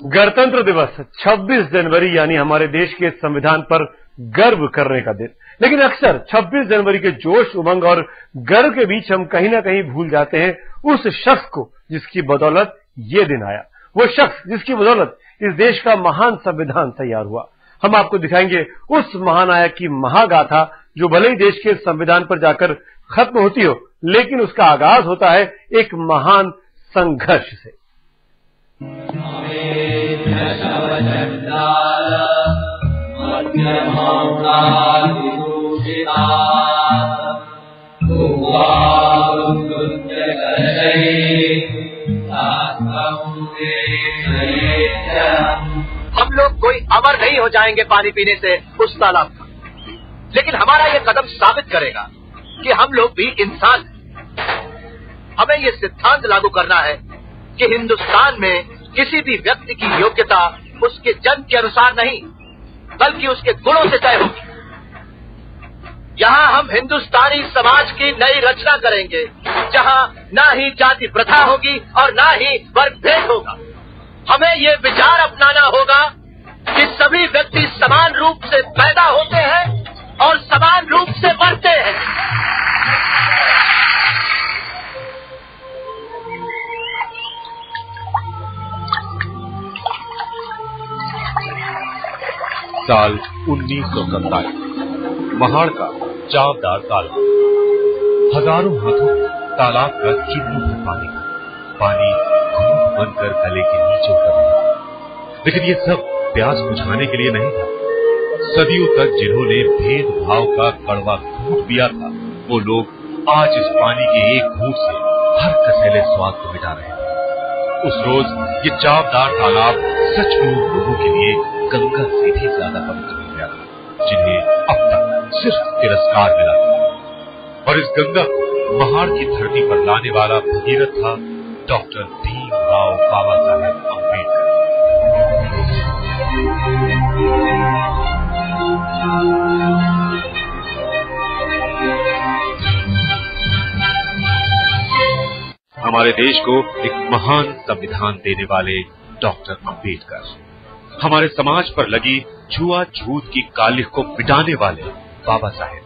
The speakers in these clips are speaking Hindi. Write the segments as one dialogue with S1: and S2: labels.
S1: गणतंत्र दिवस 26 जनवरी यानी हमारे देश के संविधान पर गर्व करने का दिन। लेकिन अक्सर 26 जनवरी के जोश, उमंग और गर्व के बीच हम कहीं ना कहीं भूल जाते हैं उस शख्स को जिसकी बदौलत ये दिन आया, वो शख्स जिसकी बदौलत इस देश का महान संविधान तैयार हुआ। हम आपको दिखाएंगे उस महानायक की महागाथा जो भले ही देश के संविधान पर जाकर खत्म होती हो, लेकिन उसका आगाज होता है एक महान संघर्ष से।
S2: हम लोग कोई अमर नहीं हो जाएंगे पानी पीने से उस तालाब का, लेकिन हमारा ये कदम साबित करेगा कि हम लोग भी इंसान हैं। हमें ये सिद्धांत लागू करना है कि हिंदुस्तान में किसी भी व्यक्ति की योग्यता उसके जन्म के अनुसार नहीं, बल्कि उसके गुणों से तय होगी। यहाँ हम हिंदुस्तानी समाज की नई रचना करेंगे, जहाँ ना ही जाति प्रथा होगी और ना ही वर्ग भेद होगा। हमें ये विचार अपनाना होगा कि सभी व्यक्ति समान रूप से पैदा होते हैं और समान रूप से मरते हैं।
S3: साल 1947, महाड़ का चावदार तालाब। हजारों हाथों तालाब का चुल्लू भर पानी घूंट बनकर गले के नीचे उतर रहा। लेकिन ये सब प्यास बुझाने के लिए नहीं था। सदियों तक जिन्होंने भेदभाव का कड़वा घूंट पिया था, वो लोग आज इस पानी के एक घूंट से हर कसैले स्वाद को मिटा रहे थे। उस रोज ये चावदार तालाब सचमुच लोगों के लिए गंगा से भी ज्यादा पवित्र हो गया था, जिन्हें अब तक सिर्फ तिरस्कार मिला था। और इस गंगा को महाड़ की धरती पर लाने वाला भगीरथ था डॉक्टर भीमराव बाबा साहेब अम्बेडकर। हमारे देश को एक महान संविधान देने वाले डॉक्टर अम्बेडकर, हमारे समाज पर लगी छुआछूत की कालिख को मिटाने वाले बाबा साहेब,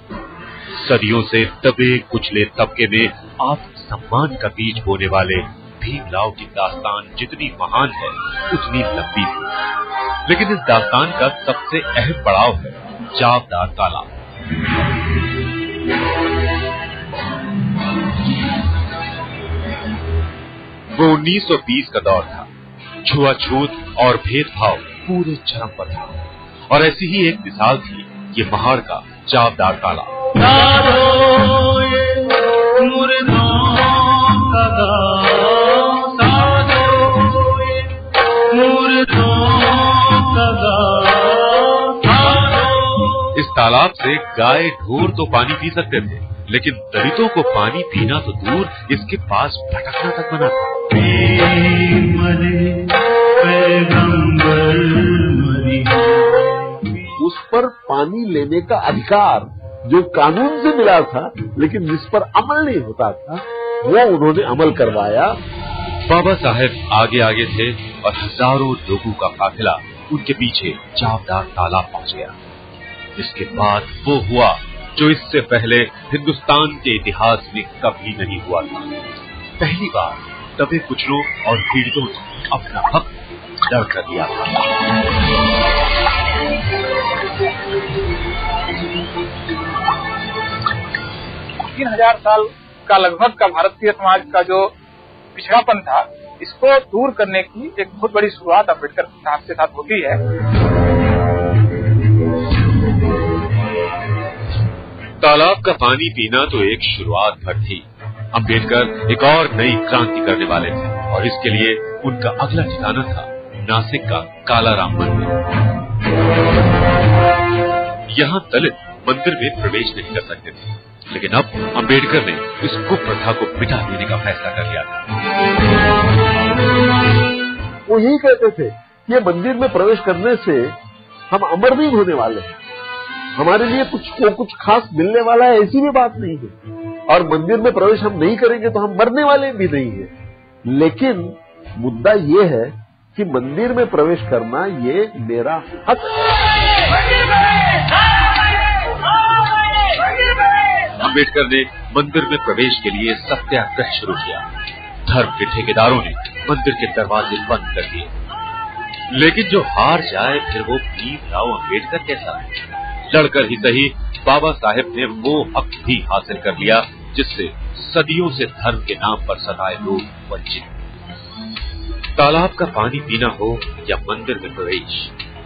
S3: सदियों से दबे कुचले तबके में आत्मसम्मान का बीज बोने वाले भीमराव की दास्तान जितनी महान है उतनी लंबी थी। लेकिन इस दास्तान का सबसे अहम पड़ाव है चावदार तालाब। वो 1920 का दौर था। छुआछूत और भेदभाव पूरे चरम पर था, और ऐसी ही एक मिसाल थी ये महाड़ का चावदार तालाब। इस तालाब से गाय ढोर तो पानी पी सकते थे, लेकिन दलितों को पानी पीना तो दूर, इसके पास भटकना तक मना था।
S4: उस पर पानी लेने का अधिकार जो कानून से मिला था, लेकिन जिस पर अमल नहीं होता था, वो उन्होंने अमल करवाया।
S3: बाबा साहेब आगे आगे थे और हजारों लोगों का काफिला उनके पीछे चावदार तालाब पहुंच गया। इसके बाद वो हुआ जो इससे पहले हिंदुस्तान के इतिहास में कभी नहीं हुआ था। पहली बार दबे कुचलों और पीड़ितों ने अपना हक दर्ज कर दिया था।
S5: 3000 साल का लगभग का भारतीय समाज का जो पिछड़ापन था, इसको दूर करने की एक बहुत बड़ी शुरुआत अम्बेडकर साहब के साथ होती है।
S3: तालाब का पानी पीना तो एक शुरुआत भर थी। अम्बेडकर एक और नई क्रांति करने वाले थे, और इसके लिए उनका अगला ठिकाना था नासिक का कालाराम मंदिर। यहाँ दलित मंदिर में प्रवेश नहीं कर सकते थे, लेकिन अब अम्बेडकर ने इस कुप्रथा को मिटा देने का फैसला कर लिया था।
S4: वो यही कहते थे कि ये मंदिर में प्रवेश करने से हम अमरवीर होने वाले हैं, हमारे लिए कुछ खास मिलने वाला है, ऐसी भी बात नहीं है। और मंदिर में प्रवेश हम नहीं करेंगे तो हम मरने वाले भी नहीं है। लेकिन मुद्दा ये है कि मंदिर में प्रवेश करना ये मेरा हक है।
S3: अम्बेडकर ने मंदिर में प्रवेश के लिए सत्याग्रह शुरू किया। धर्म के ठेकेदारों ने मंदिर के दरवाजे बंद कर दिए, लेकिन जो हार जाए फिर वो भीमराव अम्बेडकर कैसा? लड़कर ही सही बाबा साहेब ने वो हक भी हासिल कर लिया जिससे सदियों से धर्म के नाम पर सताए लोग वंचित। तालाब का पानी पीना हो या मंदिर में प्रवेश,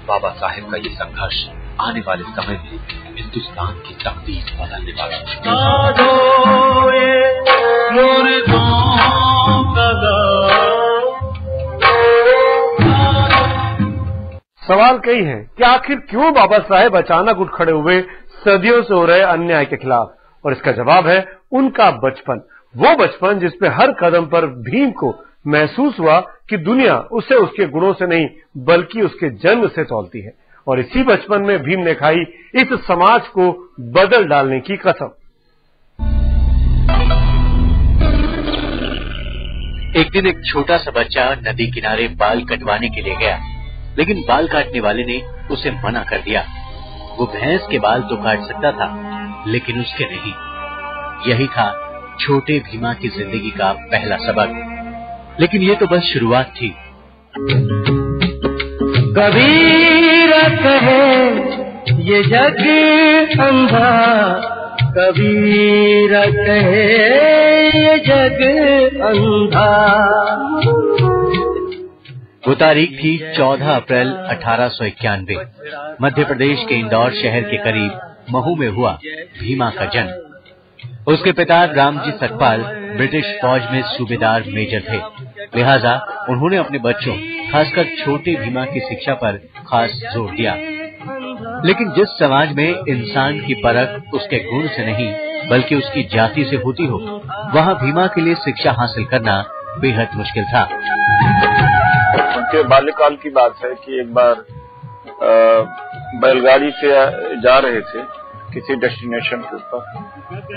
S3: बाबा साहेब का ये संघर्ष आने वाले समय में हिंदुस्तान की तकदीर बदलने वाला है।
S1: सवाल कई हैं कि आखिर क्यों बाबा साहेब अचानक उठ खड़े हुए सदियों से हो रहे अन्याय के खिलाफ, और इसका जवाब है उनका बचपन। वो बचपन जिसपे हर कदम पर भीम को महसूस हुआ कि दुनिया उसे उसके गुणों से नहीं बल्कि उसके जन्म से तौलती है, और इसी बचपन में भीम ने खाई इस समाज को बदल डालने की कसम।
S2: एक दिन एक छोटा सा बच्चा नदी किनारे बाल कटवाने के लिए गया, लेकिन बाल काटने वाले ने उसे मना कर दिया। वो भैंस के बाल तो काट सकता था, लेकिन उसके नहीं। यही था छोटे भीमा की जिंदगी का पहला सबक। लेकिन ये तो बस शुरुआत थी।
S6: कबीर कहे ये जग अंधा, कबीर कहे ये जग अंधा।
S2: वो तारीख थी 14 अप्रैल 1891। मध्य प्रदेश के इंदौर शहर के करीब महू में हुआ भीमा का जन्म। उसके पिता रामजी सकपाल ब्रिटिश फौज में सूबेदार मेजर थे, लिहाजा उन्होंने अपने बच्चों खासकर छोटे भीमा की शिक्षा पर खास जोर दिया। लेकिन जिस समाज में इंसान की परख उसके गुण से नहीं बल्कि उसकी जाति से होती हो, वहाँ भीमा के लिए शिक्षा हासिल करना बेहद मुश्किल था।
S7: उनके बाल्यकाल की बात है कि एक बार बैलगाड़ी से जा रहे थे किसी डेस्टिनेशन के ऊपर,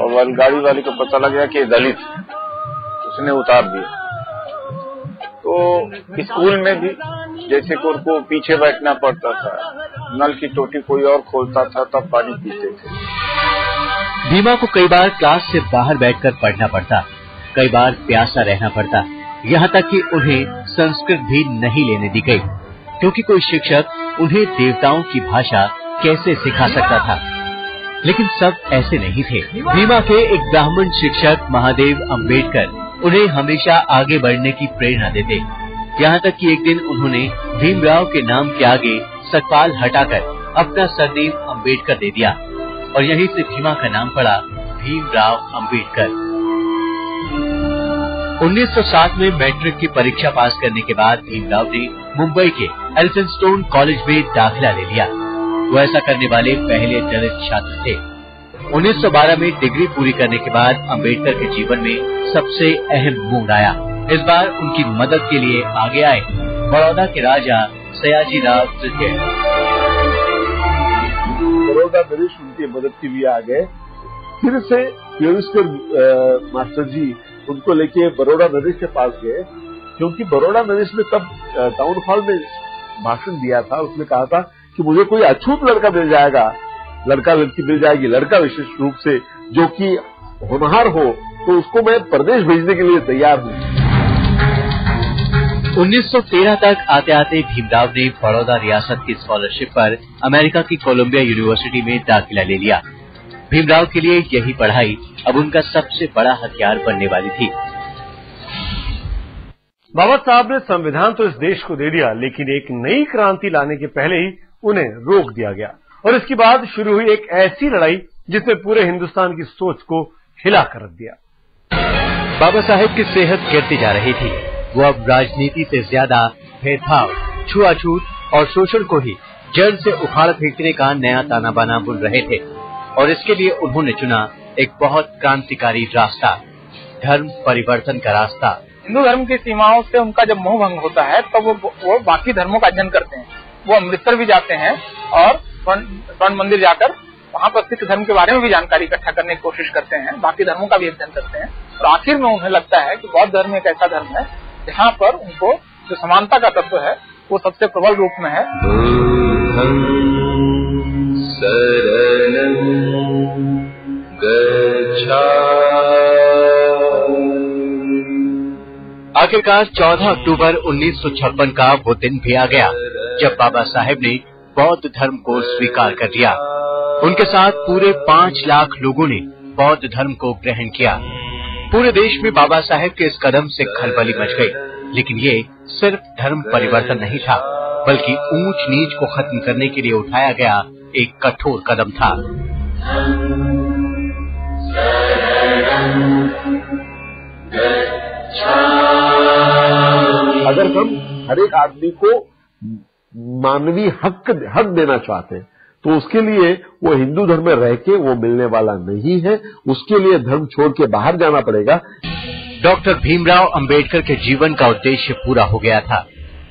S7: और बैलगाड़ी वाले को पता लग गया कि दलित, उसने उतार दिया। तो स्कूल में भी जैसे कि उनको पीछे बैठना पड़ता था, नल की टोटी कोई और खोलता था तब पानी पीते थे।
S2: भीमा को कई बार क्लास से बाहर बैठकर पढ़ना पड़ता, कई बार प्यासा रहना पड़ता, यहाँ तक कि उन्हें संस्कृत भी नहीं लेने दी गई, क्योंकि कोई शिक्षक उन्हें देवताओं की भाषा कैसे सिखा सकता था। लेकिन सब ऐसे नहीं थे। भीमा के एक ब्राह्मण शिक्षक महादेव अम्बेडकर उन्हें हमेशा आगे बढ़ने की प्रेरणा देते, यहाँ तक कि एक दिन उन्होंने भीमराव के नाम के आगे सकपाल हटाकर अपना सरनेम अम्बेडकर दे दिया, और यहीं से भीमा का नाम पड़ा भीमराव अम्बेडकर। 1907 में मैट्रिक की परीक्षा पास करने के बाद भीमराव ने मुंबई के एल्फिंस्टोन कॉलेज में दाखिला ले लिया। वो ऐसा करने वाले पहले दलित छात्र थे। 1912 में डिग्री पूरी करने के बाद अम्बेडकर के जीवन में सबसे अहम मोड़ आया। इस बार उनकी मदद के लिए आगे आए बड़ौदा के राजा सयाजीराव तृतीय।
S4: बड़ौदा नरेश उनकी मदद के लिए आ गए। फिर से प्योरिस्टर मास्टर जी उनको लेके बड़ौदा नरेश के पास गए, क्योंकि बड़ौदा नरेश ने तब टाउन हॉल में भाषण दिया था। उसने कहा था कि मुझे कोई अछूत लड़का मिल जाएगा, लड़का लड़की मिल जाएगी, लड़का विशेष रूप से जो कि होनहार हो, तो उसको मैं प्रदेश भेजने के लिए तैयार हूँ।
S2: 1913 तक आते आते भीमराव ने बड़ौदा रियासत की स्कॉलरशिप पर अमेरिका की कोलंबिया यूनिवर्सिटी में दाखिला ले लिया। भीमराव के लिए यही पढ़ाई अब उनका सबसे बड़ा हथियार बनने वाली थी।
S1: बाबा साहब ने संविधान तो इस देश को दे दिया, लेकिन एक नई क्रांति लाने के पहले ही उन्हें रोक दिया गया, और इसके बाद शुरू हुई एक ऐसी लड़ाई जिसने पूरे हिंदुस्तान की सोच को हिला कर रख दिया।
S2: बाबा साहेब की सेहत गिरती जा रही थी। वो अब राजनीति से ज्यादा भेदभाव, छुआछूत और शोषण को ही जड़ से उखाड़ फेंकने का नया ताना बाना बुन रहे थे, और इसके लिए उन्होंने चुना एक बहुत क्रांतिकारी रास्ता, धर्म परिवर्तन का रास्ता।
S5: हिंदू धर्म की सीमाओं से उनका जब मोह भंग होता है तो वो बाकी धर्मों का अध्ययन करते हैं। वो अमृतसर भी जाते हैं और स्वर्ण मंदिर जाकर वहाँ पर सिख धर्म के बारे में भी जानकारी इकट्ठा करने की कोशिश करते हैं, बाकी धर्मों का भी अध्ययन करते हैं। और आखिर में उन्हें लगता है कि बौद्ध धर्म एक ऐसा धर्म है जहाँ पर उनको जो समानता का तत्व है वो सबसे प्रबल रूप में है।
S2: आखिरकार 14 अक्टूबर 1956 का वो दिन भी आ गया जब बाबा साहेब ने बौद्ध धर्म को स्वीकार कर लिया। उनके साथ पूरे 5 लाख लोगों ने बौद्ध धर्म को ग्रहण किया। पूरे देश में बाबा साहेब के इस कदम से खलबली मच गई। लेकिन ये सिर्फ धर्म परिवर्तन नहीं था, बल्कि ऊंच नीच को खत्म करने के लिए उठाया गया एक कठोर कदम था।
S4: अगर हम हर एक आदमी को मानवीय हक देना चाहते हैं तो उसके लिए वो हिंदू धर्म में रह के वो मिलने वाला नहीं है। उसके लिए धर्म छोड़ के बाहर जाना पड़ेगा।
S2: डॉक्टर भीमराव अंबेडकर के जीवन का उद्देश्य पूरा हो गया था।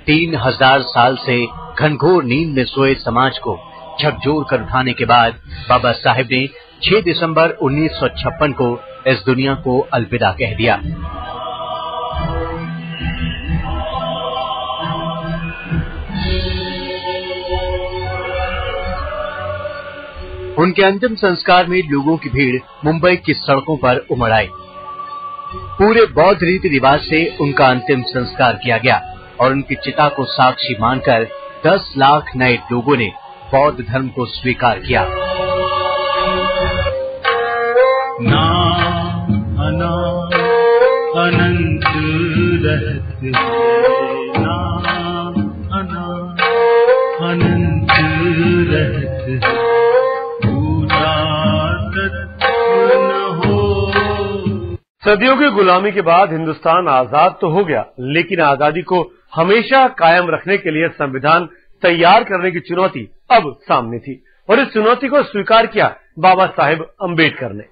S2: 3000 साल से घनघोर नींद में सोए समाज को झकझोर कर उठाने के बाद बाबा साहेब ने 6 दिसंबर 1956 को इस दुनिया को अलविदा कह दिया। उनके अंतिम संस्कार में लोगों की भीड़ मुंबई की सड़कों पर उमड़ आई। पूरे बौद्ध रीति रिवाज से उनका अंतिम संस्कार किया गया और उनकी चिता को साक्षी मानकर 10 लाख नए लोगों ने बौद्ध धर्म को स्वीकार किया।
S6: अनंत रहते अनंत रहते
S1: सदियों की गुलामी के बाद हिंदुस्तान आजाद तो हो गया, लेकिन आजादी को हमेशा कायम रखने के लिए संविधान तैयार करने की चुनौती अब सामने थी और इस चुनौती को स्वीकार किया बाबा साहेब अंबेडकर ने।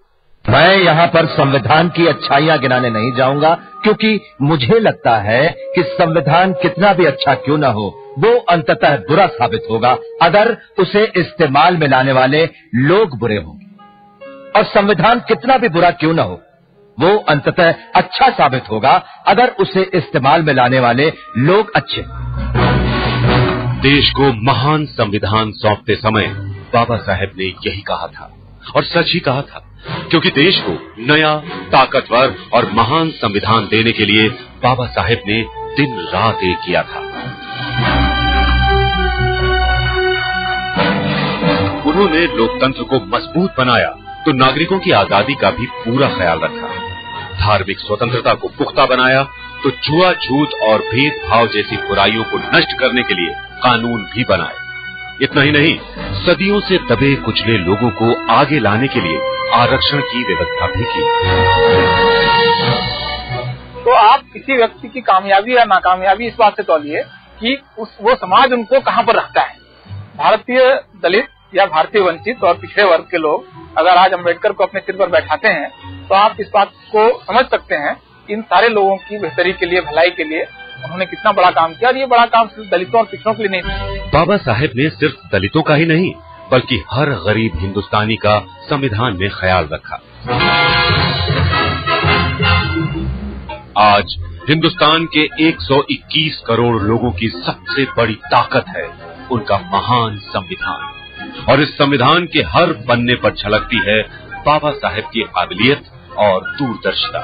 S8: मैं यहाँ पर संविधान की अच्छाइयाँ गिनाने नहीं जाऊंगा, क्योंकि मुझे लगता है कि संविधान कितना भी अच्छा क्यों न हो, वो अंततः बुरा साबित होगा अगर उसे इस्तेमाल में लाने वाले लोग बुरे हों। और संविधान कितना भी बुरा क्यों न हो, वो अंततः अच्छा साबित होगा अगर उसे इस्तेमाल में लाने वाले लोग अच्छे।
S3: देश को महान संविधान सौंपते समय बाबा साहेब ने यही कहा था और सच ही कहा था, क्योंकि देश को नया, ताकतवर और महान संविधान देने के लिए बाबा साहेब ने दिन रात एक किया था। उन्होंने लोकतंत्र को मजबूत बनाया तो नागरिकों की आजादी का भी पूरा ख्याल रखा। धार्मिक स्वतंत्रता को पुख्ता बनाया तो जुआ, झूठ और भेदभाव जैसी बुराइयों को नष्ट करने के लिए कानून भी बनाए। इतना ही नहीं, सदियों से दबे कुचले लोगों को आगे लाने के लिए आरक्षण की व्यवस्था भी की।
S5: तो आप किसी व्यक्ति की कामयाबी या नाकामयाबी इस बात से तौलिए कि वो समाज उनको कहाँ पर रखता है। भारतीय दलित या भारतीय वंचित और पिछड़े वर्ग के लोग अगर आज अम्बेडकर को अपने सिर पर बैठाते हैं तो आप इस बात को समझ सकते हैं इन सारे लोगों की बेहतरी के लिए, भलाई के लिए उन्होंने कितना बड़ा काम किया। और ये बड़ा काम सिर्फ दलितों और पिछड़ों के लिए नहीं था।
S3: बाबा साहेब ने सिर्फ दलितों का ही नहीं बल्कि हर गरीब हिंदुस्तानी का संविधान में ख्याल रखा। आज हिंदुस्तान के 121 करोड़ लोगों की सबसे बड़ी ताकत है उनका महान संविधान, और इस संविधान के हर पन्ने पर झलकती है बाबा साहेब की काबिलियत और दूरदर्शिता।